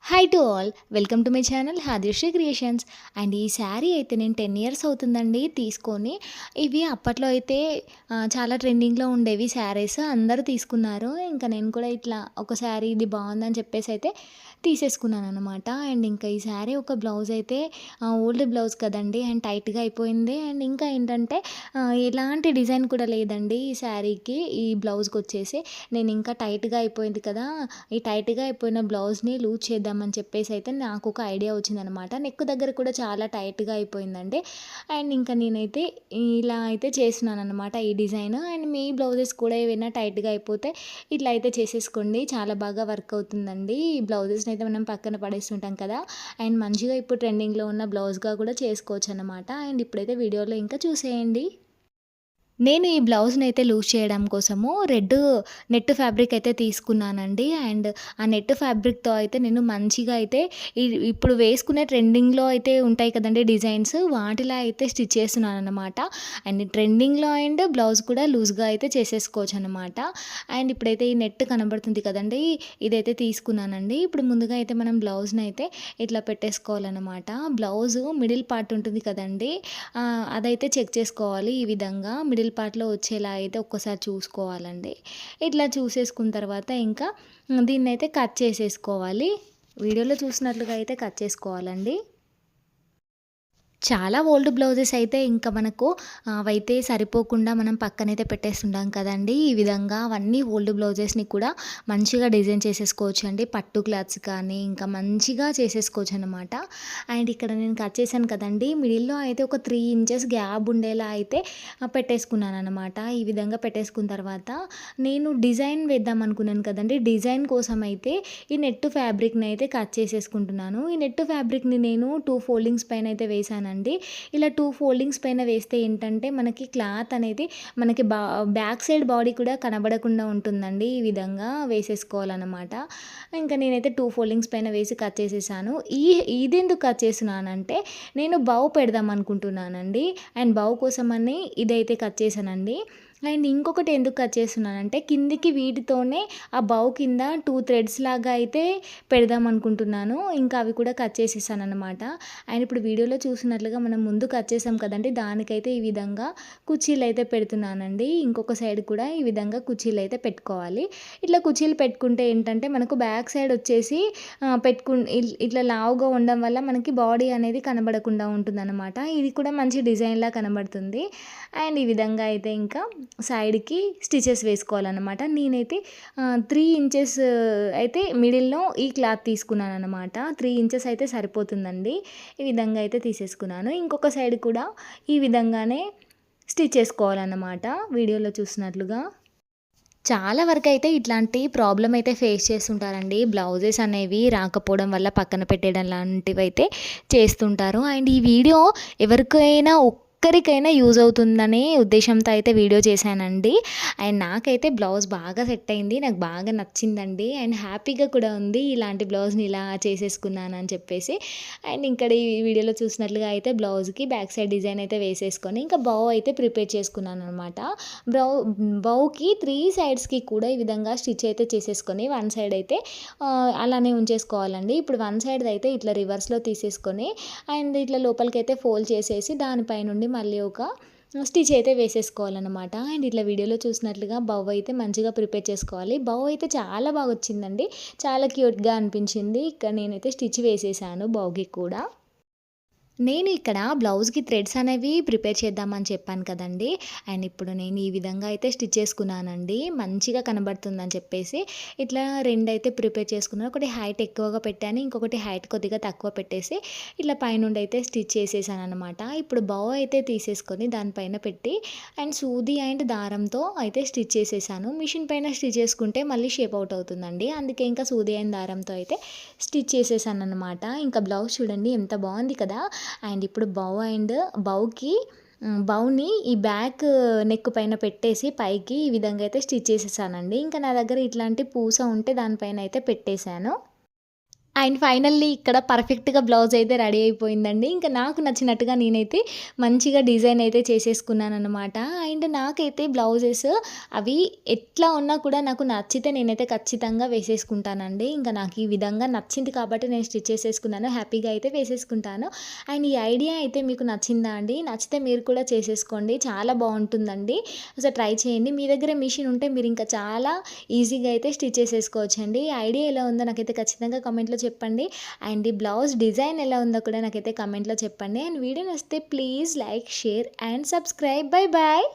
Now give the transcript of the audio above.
Hi to all, welcome to my channel Hadishree creations. And ఈ శారీ అయితే నేను 10 ఇయర్స్ అవుతుందండి తీసుకొని. ఇవి అప్పట్లో అయితే చాలా ట్రెండింగ్లో ఉండేవి శారీస్, అందరూ తీసుకున్నారు. ఇంకా నేను కూడా ఇట్లా ఒక శారీ ఇది బాగుందని చెప్పేసి అయితే తీసేసుకున్నాను అనమాట. అండ్ ఇంకా ఈ శారీ ఒక బ్లౌజ్ అయితే ఓల్డ్ బ్లౌజ్ కదండి, అండ్ టైట్గా అయిపోయింది. అండ్ ఇంకా ఏంటంటే ఎలాంటి డిజైన్ కూడా లేదండి ఈ శారీకి. ఈ బ్లౌజ్కి వచ్చేసి నేను ఇంకా టైట్గా అయిపోయింది కదా, ఈ టైట్గా అయిపోయిన బ్లౌజ్ని లూజ్ చేద్దామని చెప్పేసి అయితే నాకు ఒక ఐడియా వచ్చిందనమాట. నెక్ దగ్గర కూడా చాలా టైట్గా అయిపోయిందండి. అండ్ ఇంకా నేనైతే ఇలా అయితే చేస్తున్నాను అనమాట ఈ డిజైన్. అండ్ మీ బ్లౌజెస్ కూడా ఏవైనా టైట్గా అయిపోతే ఇట్లా అయితే చేసేసుకోండి, చాలా బాగా వర్క్ అవుతుందండి. ఈ బ్లౌజెస్ని అయితే మనం పక్కన పడేస్తుంటాం కదా, అండ్ మంచిగా ఇప్పుడు ట్రెండింగ్లో ఉన్న బ్లౌజ్గా కూడా చేసుకోవచ్చు అనమాట. అండ్ ఇప్పుడైతే వీడియోలో ఇంకా చూసేయండి. నేను ఈ బ్లౌజ్‌నైతే లూజ్ చేయడం కోసము రెడ్ నెట్ ఫ్యాబ్రిక్ అయితే తీసుకున్నానండి. అండ్ ఆ నెట్ ఫ్యాబ్రిక్‌తో అయితే నేను మంచిగా అయితే ఇప్పుడు వేసుకునే ట్రెండింగ్‌లో అయితే ఉంటాయి కదండీ డిజైన్స్, వాటిలా అయితే స్టిచ్ చేస్తున్నాననమాట. అండ్ ట్రెండింగ్‌లో అండ్ బ్లౌజ్ కూడా లూజ్‌గా అయితే చేసేసుకోవచ్చనమాట. అండ్ ఇప్పుడైతే ఈ నెట్ కనబడుతుంది కదండీ, ఇదైతే తీసుకున్నానండి. ఇప్పుడు ముందుగా అయితే మనం బ్లౌజ్‌నైతే ఇట్లా పెట్టేసుకోవాలనమాట. బ్లౌజు మిడిల్ పార్ట్ ఉంటుంది కదండీ, అదైతే చెక్ చేసుకోవాలి. ఈ విధంగా మిడిల్ పార్ట్‌లో వచ్చేలా అయితే ఒక్కసారి చూసుకోవాలండి. ఇట్లా చూసేసుకున్న తర్వాత ఇంకా దీన్నైతే కట్ చేసేసుకోవాలి. వీడియోలో చూసినట్లుగా అయితే కట్ చేసుకోవాలండి. చాలా ఓల్డ్ బ్లౌజెస్ అయితే ఇంకా మనకు అవైతే సరిపోకుండా మనం పక్కనైతే పెట్టేస్తుంటాం కదండీ. ఈ విధంగా అవన్నీ ఓల్డ్ బ్లౌజెస్‌ని కూడా మంచిగా డిజైన్ చేసేసుకోవచ్చండి. పట్టు క్లాత్స్ కానీ ఇంకా మంచిగా చేసేసుకోవచ్చనమాట. అండ్ ఇక్కడ నేను కట్ చేశాను కదండీ, మిడిల్‌లో అయితే ఒక 3 ఇంచెస్ గ్యాప్ ఉండేలా అయితే పెట్టేసుకున్నాననమాట. ఈ విధంగా పెట్టేసుకున్న తర్వాత నేను డిజైన్ వేద్దాం అనుకున్నాను కదండీ, డిజైన్ కోసం అయితే ఈ నెట్ ఫ్యాబ్రిక్‌ని అయితే కట్ చేసేసుకుంటున్నాను. ఈ నెట్ ఫ్యాబ్రిక్‌ని నేను 2 ఫోల్డింగ్స్ పైన అయితే వేశానండి. ఇలా 2 ఫోల్డింగ్స్ పైన వేస్తే ఏంటంటే మనకి క్లాత్ అనేది మనకి బ్యాక్ సైడ్ బాడీ కూడా కనబడకుండా ఉంటుందండి. ఈ విధంగా వేసేసుకోవాలన్నమాట. ఇంకా నేనైతే 2 ఫోల్డింగ్స్ పైన వేసి కట్ చేసేసాను. ఇదెందుకు కట్ చేస్తున్నానంటే నేను బౌ పెడదాం అనుకుంటున్నానండి. అండ్ బౌ కోసమని ఇదైతే కట్ చేశానండి. అండ్ ఇంకొకటి ఎందుకు కట్ చేస్తున్నానంటే కిందికి వీటితోనే ఆ బౌ కింద 2 థ్రెడ్స్ లాగా అయితే పెడదాం అనుకుంటున్నాను. ఇంకా అవి కూడా కట్ చేసేసాననమాట. అండ్ ఇప్పుడు వీడియోలో చూసినట్లుగా మనం ముందు కట్ చేసాం కదండీ, దానికైతే ఈ విధంగా కుర్చీలు అయితే పెడుతున్నానండి. ఇంకొక సైడ్ కూడా ఈ విధంగా కుర్చీలు అయితే పెట్టుకోవాలి. ఇట్లా కుర్చీలు పెట్టుకుంటే ఏంటంటే మనకు బ్యాక్ సైడ్ వచ్చేసి ఇట్లా లావుగా ఉండడం వల్ల మనకి బాడీ అనేది కనబడకుండా ఉంటుందన్నమాట. ఇది కూడా మంచి డిజైన్లా కనబడుతుంది. అండ్ ఈ విధంగా అయితే ఇంకా సైడ్‌కి స్టిచెస్ వేసుకోవాలన్నమాట. నేనైతే 3 ఇంచెస్ అయితే మిడిల్‌లో ఈ క్లాత్ తీసుకున్నానన్నమాట. 3 ఇంచెస్ అయితే సరిపోతుందండి. ఈ విధంగా అయితే తీసేసుకున్నాను. ఇంకొక సైడ్ కూడా ఈ విధంగానే స్టిచ్ చేసుకోవాలన్నమాట వీడియోలో చూసినట్లుగా. చాలా వరకైతే ఇట్లాంటి ప్రాబ్లమ్ అయితే ఫేస్ చేస్తుంటారండి. బ్లౌజెస్ అనేవి రాకపోవడం వల్ల పక్కన పెట్టేయడం లాంటివైతే చేస్తుంటారు. అండ్ ఈ వీడియో ఎవరికైనా ఒక్కరికైనా యూజ్ అవుతుందనే ఉద్దేశంతో అయితే వీడియో చేశానండి. అండ్ నాకైతే బ్లౌజ్ బాగా సెట్ అయింది, నాకు బాగా నచ్చిందండి. అండ్ హ్యాపీగా కూడా ఉంది ఇలాంటి బ్లౌజ్ని ఇలా చేసేసుకున్నాను అని చెప్పేసి. అండ్ ఇక్కడ ఈ వీడియోలో చూసినట్లుగా అయితే బ్లౌజ్కి బ్యాక్ సైడ్ డిజైన్ అయితే వేసేసుకొని ఇంకా బౌ అయితే ప్రిపేర్ చేసుకున్నాను అనమాట. బ్రౌ బౌకి 3 సైడ్స్‌కి కూడా ఈ విధంగా స్టిచ్ అయితే చేసేసుకొని వన్ సైడ్ అయితే అలానే ఉంచేసుకోవాలండి. ఇప్పుడు వన్ సైడ్‌ది అయితే ఇట్లా రివర్స్‌లో తీసేసుకొని అండ్ ఇట్లా లోపలికైతే ఫోల్డ్ చేసేసి దానిపై నుండి మళ్ళీ ఒక స్టిచ్ అయితే వేసేసుకోవాలన్నమాట. అండ్ ఇట్లా వీడియోలో చూసినట్లుగా బౌ అయితే మంచిగా ప్రిపేర్ చేసుకోవాలి. బౌ అయితే చాలా బాగా వచ్చిందండి, చాలా క్యూట్‌గా అనిపించింది. ఇక్కడ నేనైతే స్టిచ్ వేసేసాను బౌకి కూడా. నేను ఇక్కడ బ్లౌజ్‌కి థ్రెడ్స్ అనేవి ప్రిపేర్ చేద్దామని చెప్పాను కదండీ. అండ్ ఇప్పుడు నేను ఈ విధంగా అయితే స్టిచ్ చేసుకున్నానండి, మంచిగా కనబడుతుందని చెప్పేసి. ఇట్లా 2 అయితే ప్రిపేర్ చేసుకున్నాను. ఒకటి హైట్ ఎక్కువగా పెట్టాను, ఇంకొకటి హైట్ కొద్దిగా తక్కువ పెట్టేసి ఇట్లా పైనుండి అయితే స్టిచ్ చేసేసాననమాట. ఇప్పుడు బౌ అయితే తీసేసుకొని దానిపైన పెట్టి అండ్ సూది అండ్ దారంతో అయితే స్టిచ్ చేసేసాను. మిషన్ పైన స్టిచ్ చేసుకుంటే మళ్ళీ షేప్ అవుట్ అవుతుందండి, అందుకే ఇంకా సూది అండ్ దారంతో అయితే స్టిచ్ చేసేసాననమాట. ఇంకా బ్లౌజ్ చూడండి ఎంత బాగుంది కదా. అండ్ ఇప్పుడు బౌకి బౌని ఈ బ్యాక్ నెక్ పైన పెట్టేసి పైకి ఈ విధంగా అయితే స్టిచ్ చేసేసానండి. ఇంకా నా దగ్గర ఇట్లాంటి పూస ఉంటే దానిపైన అయితే పెట్టేశాను. అండ్ ఫైనల్లీ ఇక్కడ పర్ఫెక్ట్‌గా బ్లౌజ్ అయితే రెడీ అయిపోయిందండి. ఇంకా నాకు నచ్చినట్టుగా నేనైతే మంచిగా డిజైన్ అయితే చేసేసుకున్నాననమాట. అండ్ నాకైతే బ్లౌజెస్ అవి ఎట్లా ఉన్నా కూడా నాకు నచ్చితే నేనైతే ఖచ్చితంగా వేసేసుకుంటానండి. ఇంకా నాకు ఈ విధంగా నచ్చింది కాబట్టి నేను స్టిచ్ చేసేసుకున్నాను. హ్యాపీగా అయితే వేసేసుకుంటాను. అండ్ ఈ ఐడియా అయితే మీకు నచ్చిందా అండి? నచ్చితే మీరు కూడా చేసేసుకోండి. చాలా బావుంటుందండి. సో, ట్రై చేయండి. మీ దగ్గర మిషన్ ఉంటే మీరు ఇంకా చాలా ఈజీగా అయితే స్టిచ్ చేసేసుకోవచ్చండి. ఈ ఐడియా ఎలా ఉందో నాకైతే ఖచ్చితంగా కామెంట్‌లో చెప్పండి. అండ్ ఈ బ్లౌజ్ డిజైన్ ఎలా ఉందో కూడా నాకైతే కామెంట్‌లో చెప్పండి. అండ్ వీడియో నచ్చితే please like, share and subscribe. Bye bye.